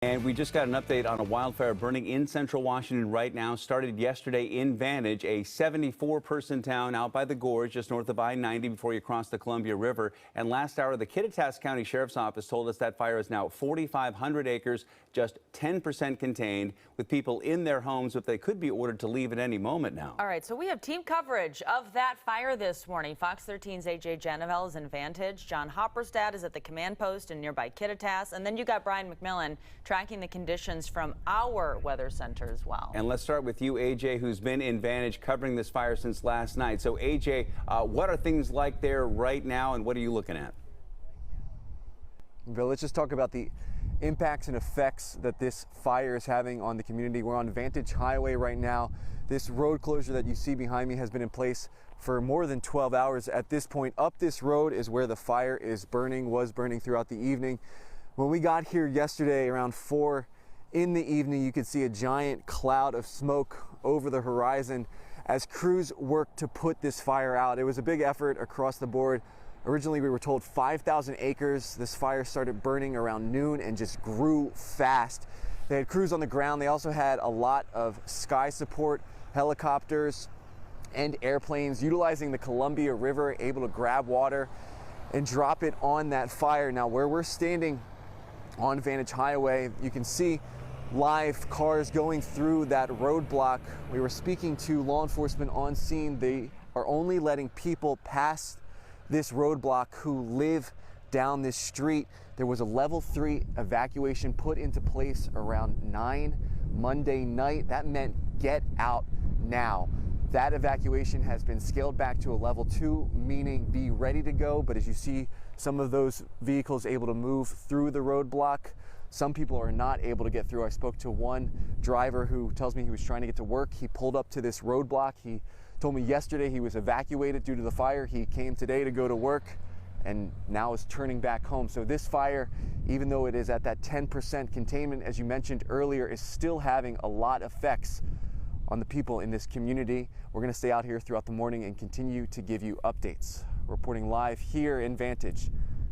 And we just got an update on a wildfire burning in central Washington right now. Started yesterday in Vantage, a 74-person town out by the gorge just north of I-90 before you cross the Columbia River. And last hour, the Kittitas County Sheriff's Office told us that fire is now 4,500 acres, just 10% contained, with people in their homes, but they could be ordered to leave at any moment now. All right, so we have team coverage of that fire this morning. Fox 13's AJ Janavel is in Vantage. John Hopperstad is at the command post in nearby Kittitas. And then you got Brian McMillan tracking the conditions from our weather center as well. And let's start with you, AJ, who's been in Vantage covering this fire since last night. So, AJ, what are things like there right now, and what are you looking at? Bill, let's just talk about the impacts and effects that this fire is having on the community. We're on Vantage Highway right now. This road closure that you see behind me has been in place for more than 12 hours at this point. Up this road is where the fire is burning, was burning throughout the evening. When we got here yesterday around 4 in the evening, you could see a giant cloud of smoke over the horizon as crews worked to put this fire out. It was a big effort across the board. Originally, we were told 5,000 acres. This fire started burning around noon and just grew fast. They had crews on the ground. They also had a lot of sky support, helicopters, and airplanes utilizing the Columbia River, able to grab water and drop it on that fire. Now, where we're standing on Vantage Highway, you can see live cars going through that roadblock. We were speaking to law enforcement on scene. They are only letting people pass this roadblock who live down this street. There was a level 3 evacuation put into place around 9 Monday night. That meant get out now. That evacuation has been scaled back to a level 2, meaning be ready to go. But as you see, some of those vehicles able to move through the roadblock. Some people are not able to get through. I spoke to one driver who tells me he was trying to get to work. He pulled up to this roadblock. He told me yesterday he was evacuated due to the fire. He came today to go to work and now is turning back home. So this fire, even though it is at that 10% containment, as you mentioned earlier, is still having a lot of effects on the people in this community. We're going to stay out here throughout the morning and continue to give you updates. Reporting live here in Vantage,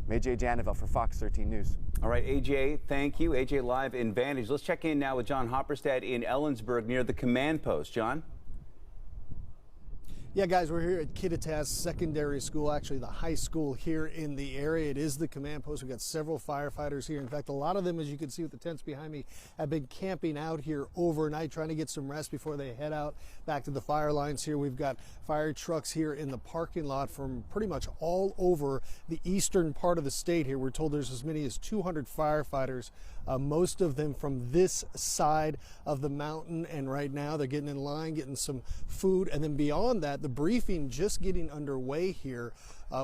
AJ Janavel for Fox 13 News. All right, AJ, thank you. AJ live in Vantage. Let's check in now with John Hopperstad in Ellensburg near the command post. John? Yeah, guys, we're here at Kittitas Secondary School, actually the high school here in the area. It is the command post. We've got several firefighters here. In fact, a lot of them, as you can see with the tents behind me, have been camping out here overnight, trying to get some rest before they head out back to the fire lines here. We've got fire trucks here in the parking lot from pretty much all over the eastern part of the state here. We're told there's as many as 200 firefighters, most of them from this side of the mountain. And right now they're getting in line, getting some food. And then beyond that, the briefing just getting underway here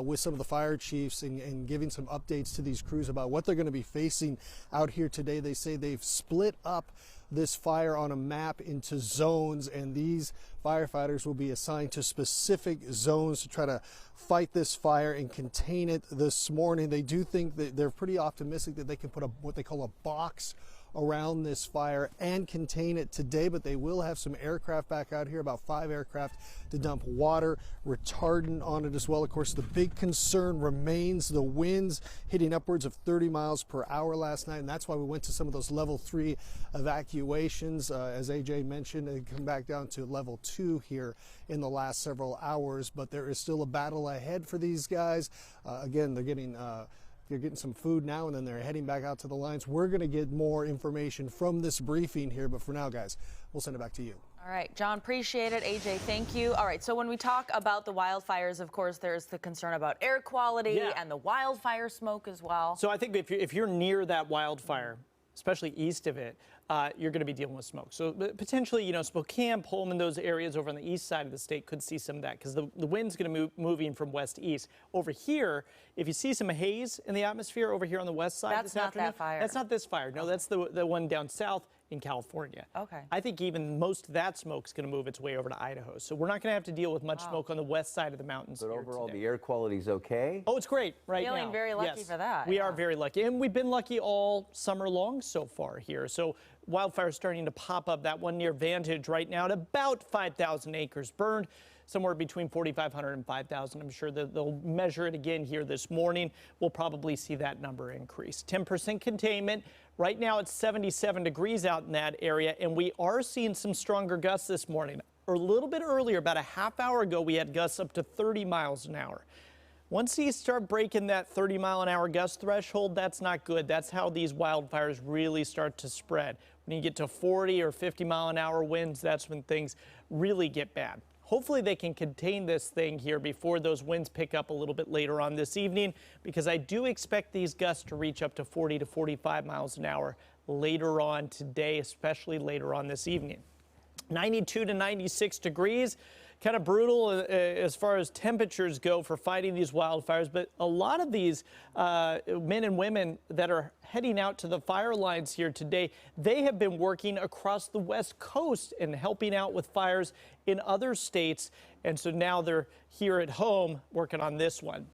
with some of the fire chiefs and giving some updates to these crews about what they're going to be facing out here today. They say they've split up this fire on a map into zones, and these firefighters will be assigned to specific zones to try to fight this fire and contain it this morning. They do think that they're pretty optimistic that they can put what they call a box around this fire and contain it today, but they will have some aircraft back out here, about 5 aircraft, to dump water retardant on it as well. Of course, the big concern remains the winds hitting upwards of 30 miles per hour last night, and that's why we went to some of those level 3 evacuations. As AJ mentioned, they come back down to level 2 here in the last several hours, but there is still a battle ahead for these guys. Again, they're getting some food now, and then they're heading back out to the lines. We're going to get more information from this briefing here, but for now, guys, we'll send it back to you. All right, John, appreciate it. AJ, thank you. All right, so when we talk about the wildfires, of course, there's the concern about air quality and the wildfire smoke as well. So I think if you're near that wildfire, especially east of it, you're going to be dealing with smoke. So potentially, Spokane, Pullman, those areas over on the east side of the state could see some of that because the wind's going to moving from west to east. Over here, if you see some haze in the atmosphere over here on the west side that's this afternoon, that fire. That's not this fire. No, that's the one down south in California. Okay. I think even most of that smoke's going to move its way over to Idaho. So we're not going to have to deal with much smoke on the west side of the mountains. But here overall, today. the air quality's okay? Oh, it's great right now. Feeling very lucky for that. We are very lucky. And we've been lucky all summer long so far here. So wildfires starting to pop up. That one near Vantage right now at about 5,000 acres burned. somewhere between 4,500 and 5,000. I'm sure that they'll measure it again here this morning. We'll probably see that number increase. 10% containment. Right now it's 77 degrees out in that area, and we are seeing some stronger gusts this morning. A little bit earlier, about a half hour ago, we had gusts up to 30 miles an hour. Once these start breaking that 30-mile-an-hour gust threshold, that's not good. That's how these wildfires really start to spread. When you get to 40 or 50-mile-an-hour winds, that's when things really get bad. Hopefully they can contain this thing here before those winds pick up a little bit later on this evening, because I do expect these gusts to reach up to 40 to 45 miles an hour later on today, especially later on this evening. 92 to 96 degrees. Kind of brutal as far as temperatures go for fighting these wildfires, but a lot of these men and women that are heading out to the fire lines here today, they have been working across the West Coast and helping out with fires in other states, and so now they're here at home working on this one.